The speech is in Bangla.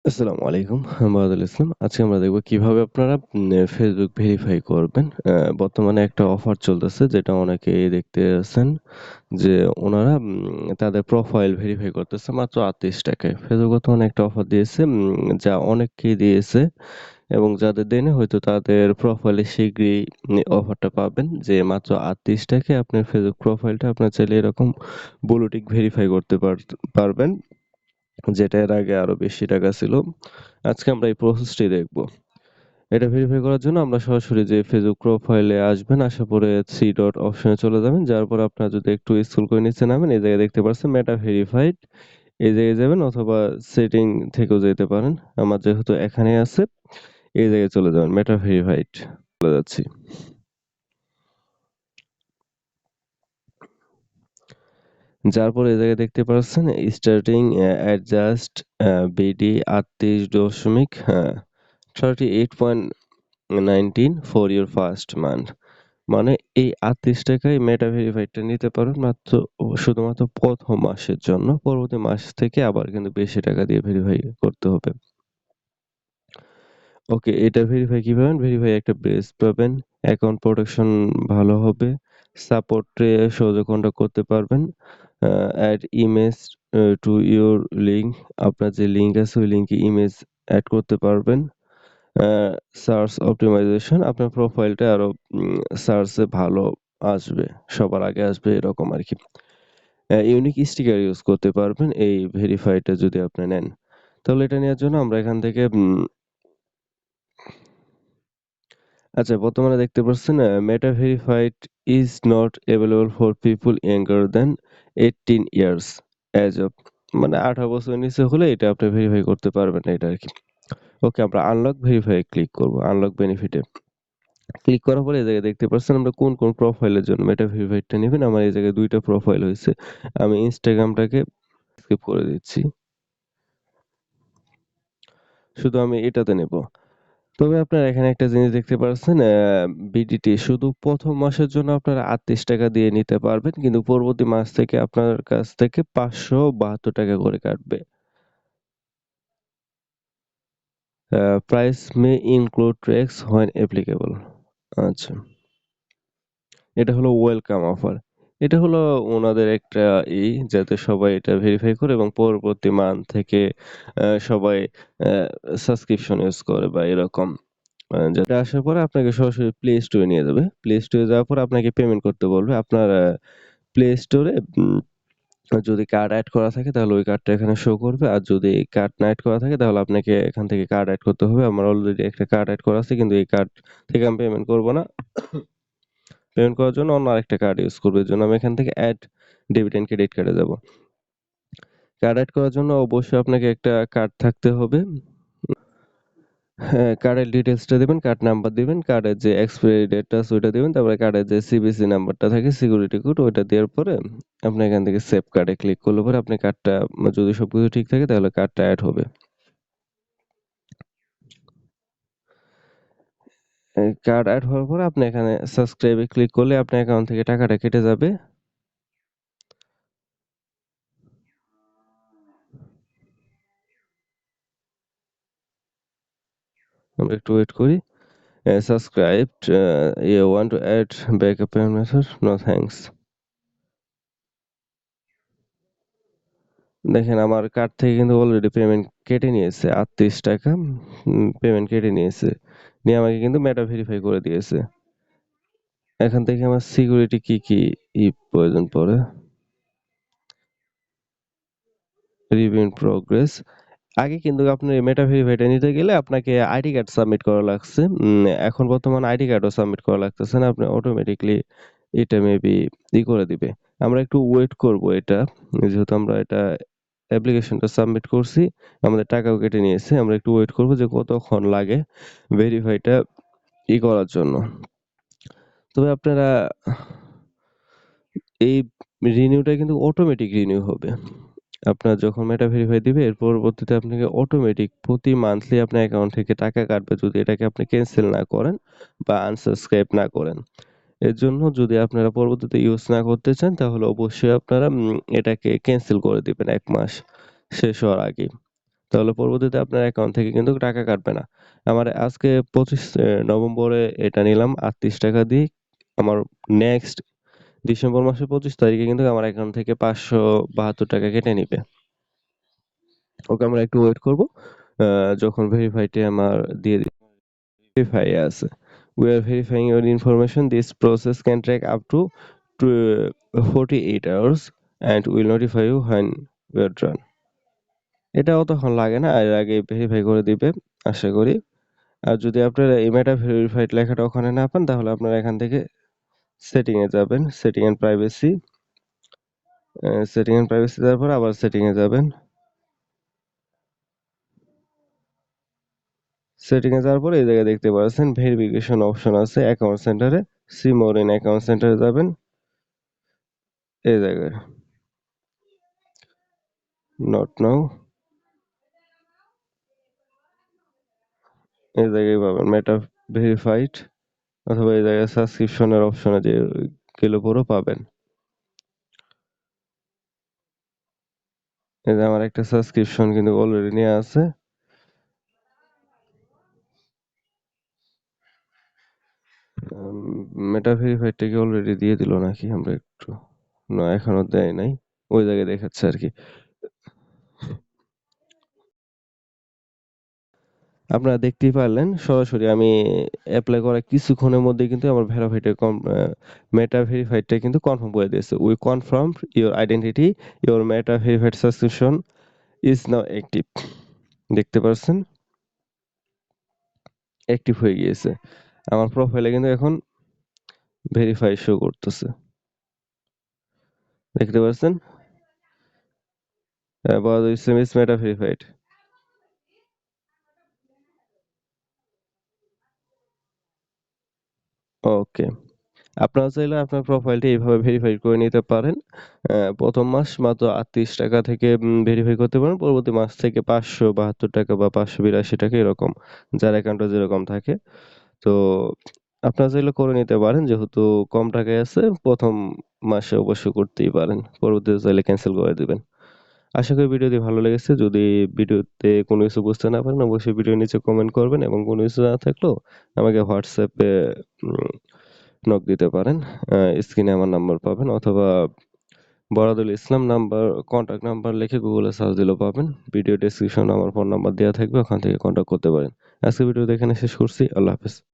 আসসালামু আলাইকুম। বাদল ইসলাম। আজকে আমরা দেখব কিভাবে আপনারা Facebook ভেরিফাই করবেন। বর্তমানে একটা অফার চলতেছে যেটা অনেকেই দেখতেছেন যে ওনারা তাদের প্রোফাইল ভেরিফাই করতেছে মাত্র ৳৩৮ য়। Facebook বর্তমানে একটা অফার দিয়েছে যা অনেককেই দিয়েছে এবং যাদের দেয়নি হয়তো তাদের প্রোফাইলে শীঘ্রই অফারটা পাবেন যে মাত্র ৳৩৮ য় আপনার Facebook প্রোফাইলটা আপনার চাইলে এরকম ব্লু টিক ভেরিফাই করতে পারবেন। যেটা এর আগে আরো বেশি টাকা ছিল। আজকে আমরা এই প্রসেসটি দেখব। এটা ভেরিফাই করার জন্য আমরা সরাসরি যে Facebook প্রোফাইলে আসবেন, আসার পরে 3 ডট অপশনে চলে যাবেন। যাওয়ার পরে আপনারা যদি একটু স্ক্রল করে নিচে নামেন, এই জায়গায় দেখতে পাচ্ছেন মেটা ভেরিফাইড। এই জায়গায় যাবেন অথবা সেটিং থেকেও যেতে পারেন। আমার যেহেতু এখানেই আছে, এই জায়গায় চলে যাবেন মেটা ভেরিফাইড। চলে যাচ্ছি। যার পরে এই জায়গায় দেখতে পাচ্ছেন starting adjust BD 38.19 for your first month. মানে এই ৳৩৮ মেটা ভেরিফাইডটা নিতে পারবেন মাত্র শুধুমাত্র ১ম মাসের জন্য। পরবর্তী মাস থেকে আবার কিন্তু বেশি টাকা দিয়ে ভেরিফাই করতে হবে। ওকে, এটা ভেরিফাই কিভাবে? ভেরিফাই একটা বেস পাবেন, অ্যাকাউন্ট প্রোটেকশন ভালো হবে, সাপোর্টে সহজে কন্টাক্ট করতে পারবেন। Add image to your link, আপনার যে লিঙ্ক আছে ওই লিঙ্কে ইমেজ এড করতে পারবেন। আ সার্চ অপটিমাইজেশন, আপনার প্রোফাইলটা আরো সার্চে ভালো আসবে। সবার আগে আসবে এরকম আরকি। ইউনিক স্টিকার ইউজ করতে পারবেন এই ভেরিফাইটা যদি আপনি নেন। তাহলে এটা নেওয়ার জন্য আমরা এখান থেকে আচ্ছা, বর্তমানে দেখতে পাচ্ছেন মেটা verified is not available for people younger than 18 years as of, মানে 18 বছরের নিচে হলে এটা আপনি ভেরিফাই করতে পারবেন না, এটা আরকি। ওকে, আমরা আনলক ভেরিফাই ক্লিক করব। আনলক বেনিফিটে ক্লিক করার পরে এই জায়গায় দেখতে পাচ্ছেন আমরা কোন প্রোফাইলের জন্য মেটা ভেরিফাইডটা নিবেন। আমার এই জায়গায় ২ টা প্রোফাইল হইছে। আমি Instagramটাকে স্কিপ করে দিচ্ছি। শুধু আমি এটাতে নেব। তবে আপনারা এখানে একটা জিনিস দেখতে পাচ্ছেন, বিডিটি শুধু ১ম মাসের জন্য আপনারা ৳৩৮ দিয়ে নিতে পারবেন। কিন্তু পরবর্তী মাস থেকে আপনার কাছ থেকে ৳৫৭২ করে কাটবে। Price May include tax when applicable. আচ্ছা। এটা হলো ওয়েলকাম অফার। এটা হলো ওনাদের একটা যাতে সবাই এটা ভেরিফাই করে এবং পরবর্তী মান্থ থেকে সবাই অ্যা সাবস্ক্রিপশন ইউজ করে বা এরকম। যেটা আসার পরে আপনাকে সরাসরি প্লে স্টোরে নিয়ে যাবে। প্লে স্টোরে যাওয়ার পর আপনাকে পেমেন্ট করতে বলবে। আপনার প্লে স্টোরে যদি কার্ড এড করা থাকে তাহলে ওই কার্ডটা এখানে শো করবে। আর যদি কার্ড না এড করা থাকে তাহলে আপনাকে এখান থেকে কার্ড এড করতে হবে। আমার অলরেডি একটা কার্ড এড করা আছে কিন্তু এই কার্ড থেকে আমি পেমেন্ট করব না। পেমেন্ট করার জন্য অন্য আরেকটা কার্ড ইউজ করব। এজন্য আমি এখান থেকে এড ডেবিট এন্ড ক্রেডিট কার্ডে যাব। কার্ড এড করার জন্য অবশ্যই আপনাকে একটা কার্ড থাকতে হবে। হ্যাঁ, কার্ডের ডিটেইলসটা দিবেন, কার্ড নাম্বার দিবেন, কার্ডের যে এক্সপায়ারি ডেটটা আছে ওইটা দিবেন, তারপরে কার্ডের যে সিভিসি নাম্বারটা থাকে সিকিউরিটি কোড ওইটা দেওয়ার পরে আপনি এখান থেকে সেভ কার্ডে ক্লিক করলে পরে আপনি কার্ডটা যদি সবকিছু ঠিক থাকে তাহলে কার্ডটা এড হবে। কার্ড এড হওয়ার পরে আপনি এখানে সাবস্ক্রাইবে ক্লিক করলে আপনার অ্যাকাউন্ট থেকে টাকাটা কেটে যাবে। আমরা একটু ওয়েট করি। Subscribed, you want to add backup payment method? No thanks. দেখেন আমার কার্ড থেকে কিন্তু অলরেডি পেমেন্ট কেটে নিয়েছে ৳৩৮ পেমেন্ট কেটে নিয়েছে। নিয়ে আমাকে কিন্তু মেটা ভেরিফাই করে দিয়েছে। এখান থেকে আমার সিকিউরিটি কি প্রয়োজন পড়ে? Review in progress. আগে কিন্তু আপনার এই মেটা ভেরিফাইটা নিতে গেলে আপনাকে আইডি কার্ড সাবমিট করা লাগছে। এখন বর্তমানে আইডি কার্ডও সাবমিট করা লাগতেছে না। আপনি অটোমেটিক্যালি এটা মেবি করে দিবে। আমরা একটু ওয়েট করব এটা। যেহেতু আমরা এটা অ্যাপ্লিকেশনটা সাবমিট করছি, আমাদের টাকাও কেটে নিয়েছে। আমরা একটু ওয়েট করব যে কতক্ষণ লাগে ভেরিফাইটা করার জন্য। তবে আপনারা এই রিনিউটা কিন্তু অটোমেটিক রিনিউ হবে। আপনার যখন মেটা ভেরিফাই দিবে এর পরবর্তীতে আপনাকে অটোমেটিক প্রতি মান্থলি আপনার অ্যাকাউন্ট থেকে টাকা কাটবে যদি এটাকে আপনি ক্যানসেল না করেন বা আনসাবস্ক্রাইব না করেন। এর জন্য যদি আপনারা পরবর্তীতে ইউজ না করতে চান তাহলে অবশ্যই আপনারা এটাকে ক্যানসেল করে দিবেন ১ মাস শেষ হওয়ার আগে। তাহলে পরবর্তীতে আপনার অ্যাকাউন্ট থেকে কিন্তু টাকা কাটবে না। আমার আজকে 25 নভেম্বরে এটা নিলাম 38 টাকা দিয়ে। আমার নেক্সট ডিসেম্বর মাসের 25 তারিখে কিন্তু আমার অ্যাকাউন্ট থেকে 572 টাকা কেটে নিবে। ওকে, আমরা একটু ওয়েট করব। যখন ভেরিফাইডে আমার দিয়ে ভেরিফাই আছে। We are verifying your information. This process can take up to 48 hours and will notify you when we are done. এটা অতক্ষণ লাগে না, এর আগে ভেরিফাই করে দিবে আশা করি। আর যদি আপনারা ইমেটা ভেরিফাইড লেখাটা ওখানে না পান তাহলে আপনারা এখান থেকে সেটিং এ যাবেন, setting and privacy, setting and privacy যাওয়ার পর আবার সেটিং এ যাবেন। সেটিং এ যাওয়ার পরে এই জায়গায় দেখতে পাচ্ছেন ভেরিফিকেশন অপশন আছে অ্যাকাউন্ট সেন্টারে। সি মোর ইন অ্যাকাউন্ট সেন্টারে যাবেন, এই জায়গায় নট নাও, এই জায়গায় পাবেন মেটা ভেরিফাইড, অথবা এই জায়গায় সাবস্ক্রিপশনের অপশনে যে গেলে পুরো পাবেন। এই যে আমার একটা সাবস্ক্রিপশন কিন্তু অলরেডি নেওয়া আছে। মেটা ভেরিফাইডটা কি অলরেডি দিয়ে দিল নাকি, আমরা একটু, না এখনো দেয় নাই, ওই জায়গায় দেখাচ্ছে আর কি। আপনারা দেখতেই পারলেন সরাসরি আমি অ্যাপ্লাই করার কিছুক্ষণের মধ্যে কিন্তু আমার মেটা ভেরিফাইডটা কিন্তু কনফার্ম করে দিয়েছে। We confirm your identity, your meta verified subscription is now active. দেখতে পাচ্ছেন অ্যাক্টিভ হয়ে গিয়েছে। আমার প্রোফাইলে কিন্তু এখন ভেরিফাই শো করতেছে, দেখতে পাচ্ছেন মেটা ভেরিফাইড। ওকে, আপনারা চাইলে আপনার প্রোফাইলটা এইভাবে ভেরিফাই করে নিতে পারেন। প্রথম মাস মাত্র 38 টাকা থেকে ভেরিফাই করতে পারেন, পরবর্তী মাস থেকে 572 টাকা বা 582 টাকা এরকম, যার অ্যাকাউন্টে যেরকম থাকে। তো আপনারা চাইলে করে নিতে পারেন, যেহেতু কম টাকায় আছে প্রথম মাসে অবশ্যই করতেই পারেন, পরবর্তীতে চাইলে ক্যান্সেল করে দিবেন। আশা করি ভিডিওটি ভালো লেগেছে। যদি ভিডিওতে কোনো কিছু বুঝতে না পারেন অবশ্যই ভিডিওর নিচে কমেন্ট করবেন, এবং কোনো কিছু না থাকলেও আমাকে হোয়াটসঅ্যাপে নক দিতে পারেন। স্ক্রিনে আমার নাম্বার পাবেন, অথবা বরাদুল ইসলাম নাম্বার, কন্ট্যাক্ট নাম্বার লিখে গুগলে সার্চ দিলেও পাবেন। ভিডিও ডেসক্রিপশনে আমার ফোন নাম্বার দেওয়া থাকবে, ওখান থেকে কন্ট্যাক্ট করতে পারেন। আজকে ভিডিও এখানে শেষ করছি। আল্লাহ হাফেজ।